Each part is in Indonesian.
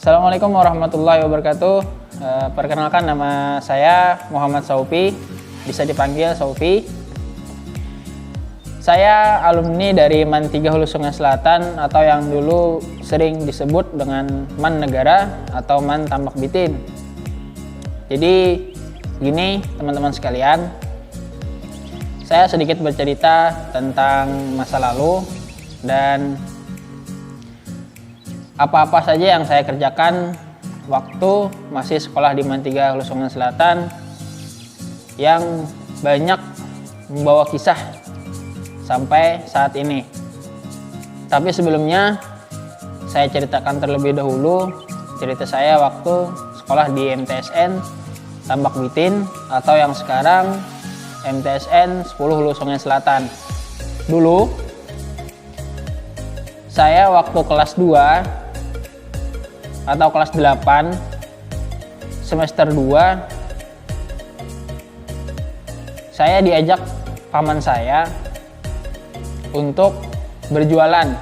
Assalamualaikum warahmatullahi wabarakatuh. Perkenalkan, nama saya Muhammad Saufi, bisa dipanggil Saufi. Saya alumni dari MAN 3 Hulu Sungai Selatan atau yang dulu sering disebut dengan MAN Negara atau MAN Tambak Bitin. Jadi gini teman-teman sekalian, saya sedikit bercerita tentang masa lalu dan apa-apa saja yang saya kerjakan waktu masih sekolah di MAN 3 Hulu Sungai Selatan yang banyak membawa kisah sampai saat ini. Tapi sebelumnya saya ceritakan terlebih dahulu cerita saya waktu sekolah di MTSN Tambak Bitin atau yang sekarang MTSN 10 Hulu Sungai Selatan. Dulu saya waktu kelas 2 atau kelas 8 semester 2 saya diajak paman saya untuk berjualan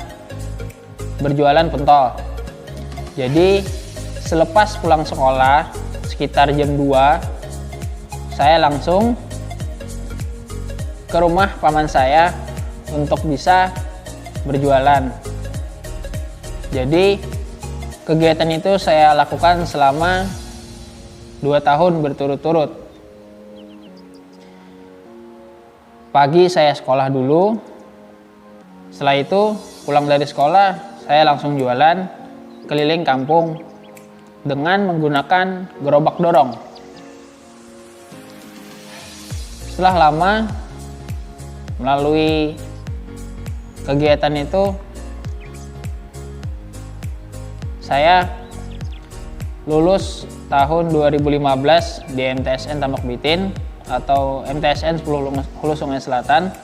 pentol. Jadi selepas pulang sekolah sekitar jam 2 saya langsung ke rumah paman saya untuk bisa berjualan. Jadi kegiatan itu saya lakukan selama 2 tahun berturut-turut. Pagi saya sekolah dulu, setelah itu pulang dari sekolah saya langsung jualan keliling kampung dengan menggunakan gerobak dorong. Setelah lama melalui kegiatan itu, saya lulus tahun 2015 di MTSN Tambak Bitin atau MTSN 10 Hulu Sungai Selatan.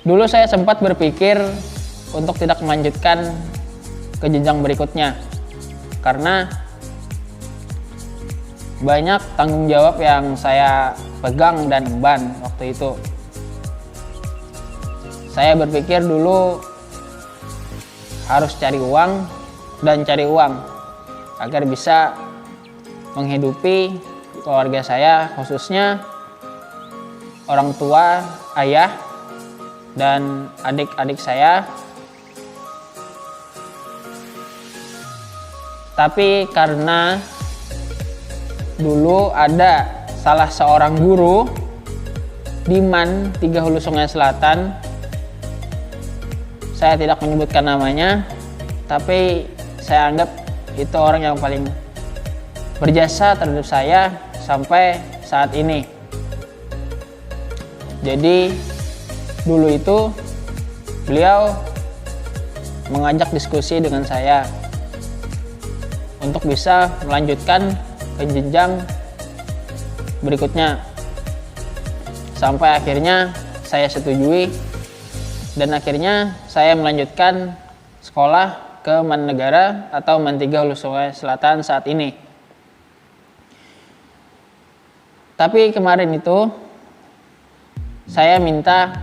Dulu saya sempat berpikir untuk tidak melanjutkan ke jenjang berikutnya karena banyak tanggung jawab yang saya pegang dan emban waktu itu. Saya berpikir dulu harus cari uang agar bisa menghidupi keluarga saya, khususnya orang tua, ayah, dan adik-adik saya. Tapi karena dulu ada salah seorang guru di MAN 3 Hulu Sungai Selatan, saya tidak menyebutkan namanya, tapi saya anggap itu orang yang paling berjasa terhadap saya sampai saat ini. Jadi dulu itu beliau mengajak diskusi dengan saya untuk bisa melanjutkan ke jenjang berikutnya, sampai akhirnya saya setujui dan akhirnya saya melanjutkan sekolah ke MAN Negara atau MAN 3 Hulu Sungai Selatan saat ini. Tapi kemarin itu saya minta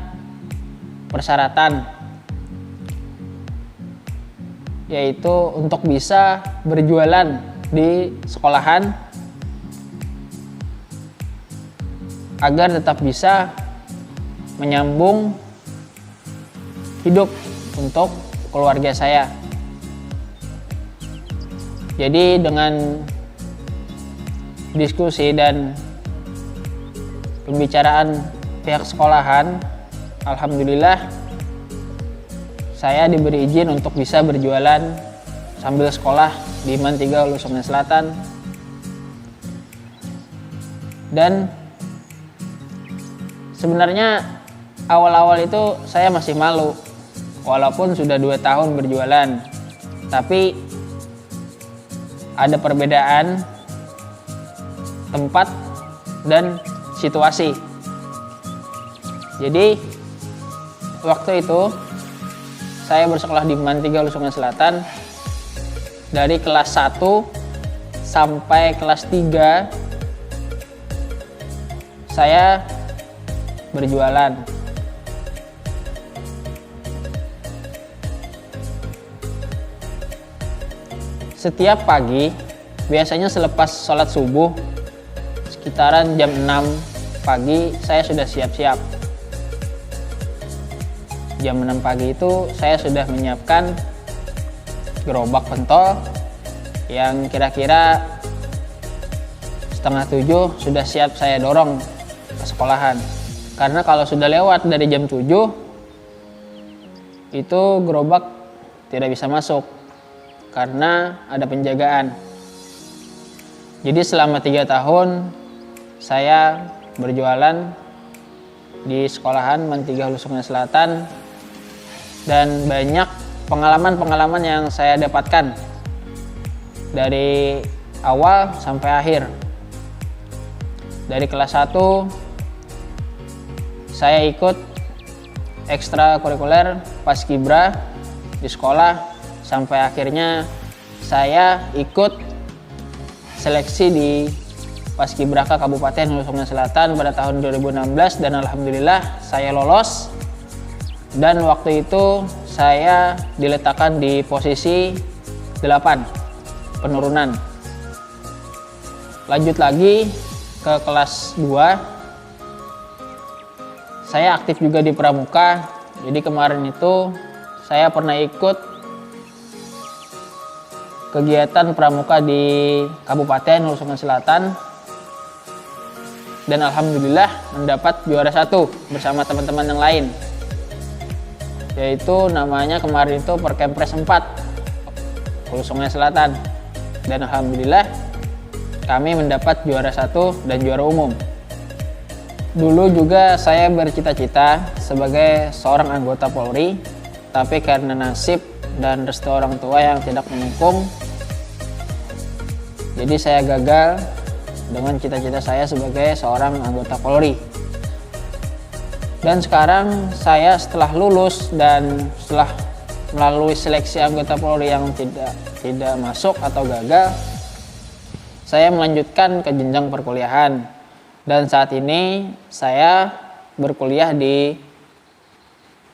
persyaratan, yaitu untuk bisa berjualan di sekolahan agar tetap bisa menyambung hidup untuk keluarga saya. Jadi dengan diskusi dan pembicaraan pihak sekolahan, alhamdulillah saya diberi izin untuk bisa berjualan sambil sekolah di MAN 3 Hulu Sungai Selatan. Dan sebenarnya awal-awal itu saya masih malu, walaupun sudah 2 tahun berjualan, tapi ada perbedaan tempat dan situasi. Jadi waktu itu saya bersekolah di MAN 3 Hulu Sungai Selatan dari kelas 1 sampai kelas 3 saya berjualan. Setiap pagi, biasanya selepas sholat subuh, sekitaran jam 6 pagi saya sudah siap-siap. Jam 6 pagi itu saya sudah menyiapkan gerobak pentol yang kira-kira setengah 7 sudah siap saya dorong ke sekolahan. Karena kalau sudah lewat dari jam 7, itu gerobak tidak bisa masuk karena ada penjagaan. Jadi selama 3 tahun saya berjualan di sekolahan MAN 3 Hulu Sungai Selatan, dan banyak pengalaman-pengalaman yang saya dapatkan dari awal sampai akhir. Dari kelas 1 saya ikut ekstrakurikuler Paskibra di sekolah, sampai akhirnya saya ikut seleksi di Paskibraka Kabupaten Hulu Sungai Selatan pada tahun 2016, dan alhamdulillah saya lolos. Dan waktu itu saya diletakkan di posisi 8 penurunan. Lanjut lagi ke kelas 2, saya aktif juga di pramuka. Jadi kemarin itu saya pernah ikut kegiatan pramuka di Kabupaten Hulu Sungai Selatan, dan alhamdulillah mendapat juara 1 bersama teman-teman yang lain, yaitu namanya kemarin itu Perkempres 4 Hulu Sungai Selatan, dan alhamdulillah kami mendapat juara 1 dan juara umum. Dulu juga saya bercita-cita sebagai seorang anggota Polri, tapi karena nasib dan restu orang tua yang tidak mendukung, jadi saya gagal dengan cita-cita saya sebagai seorang anggota Polri. Dan sekarang saya setelah lulus dan setelah melalui seleksi anggota Polri yang tidak masuk atau gagal, saya melanjutkan ke jenjang perkuliahan. Dan saat ini saya berkuliah di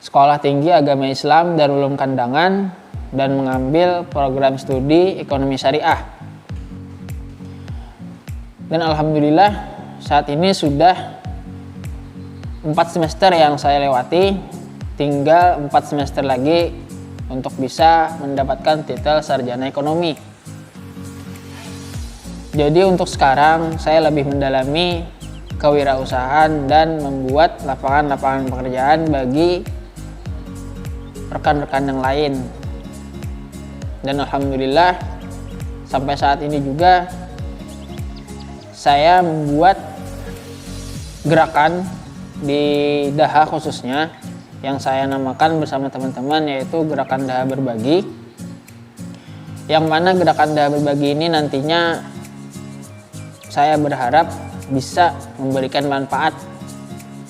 Sekolah Tinggi Agama Islam Darul Ulum Kandangan dan mengambil program studi Ekonomi Syariah. Dan alhamdulillah saat ini sudah 4 semester yang saya lewati, tinggal 4 semester lagi untuk bisa mendapatkan titel sarjana ekonomi. Jadi untuk sekarang saya lebih mendalami kewirausahaan dan membuat lapangan-lapangan pekerjaan bagi rekan-rekan yang lain. Dan alhamdulillah sampai saat ini juga saya membuat gerakan di Daha khususnya yang saya namakan bersama teman-teman, yaitu Gerakan Daha Berbagi. Yang mana Gerakan Daha Berbagi ini nantinya saya berharap bisa memberikan manfaat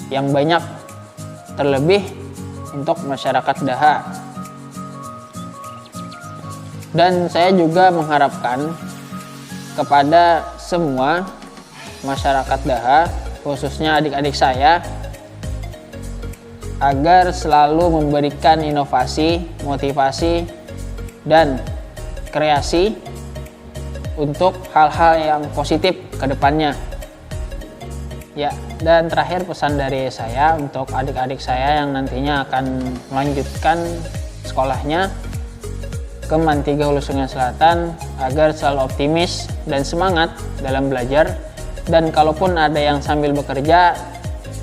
yang banyak, terlebih untuk masyarakat Daha. Dan saya juga mengharapkan kepada semua masyarakat Daha, khususnya adik-adik saya, agar selalu memberikan inovasi, motivasi, dan kreasi untuk hal-hal yang positif ke depannya. Ya, dan terakhir pesan dari saya untuk adik-adik saya yang nantinya akan melanjutkan sekolahnya ke MAN 3 Hulu Sungai Selatan, agar selalu optimis dan semangat dalam belajar. Dan kalaupun ada yang sambil bekerja,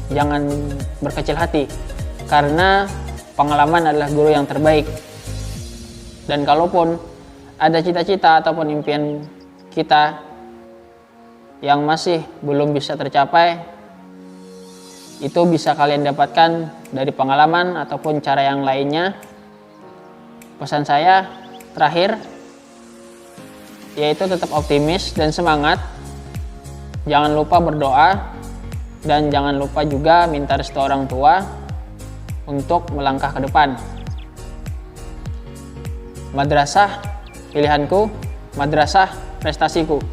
jangan berkecil hati, karena pengalaman adalah guru yang terbaik. Dan kalaupun ada cita-cita ataupun impian kita yang masih belum bisa tercapai, itu bisa kalian dapatkan dari pengalaman ataupun cara yang lainnya. Pesan saya terakhir yaitu tetap optimis dan semangat. Jangan lupa berdoa, dan jangan lupa juga minta restu orang tua untuk melangkah ke depan. Madrasah pilihanku, madrasah prestasiku.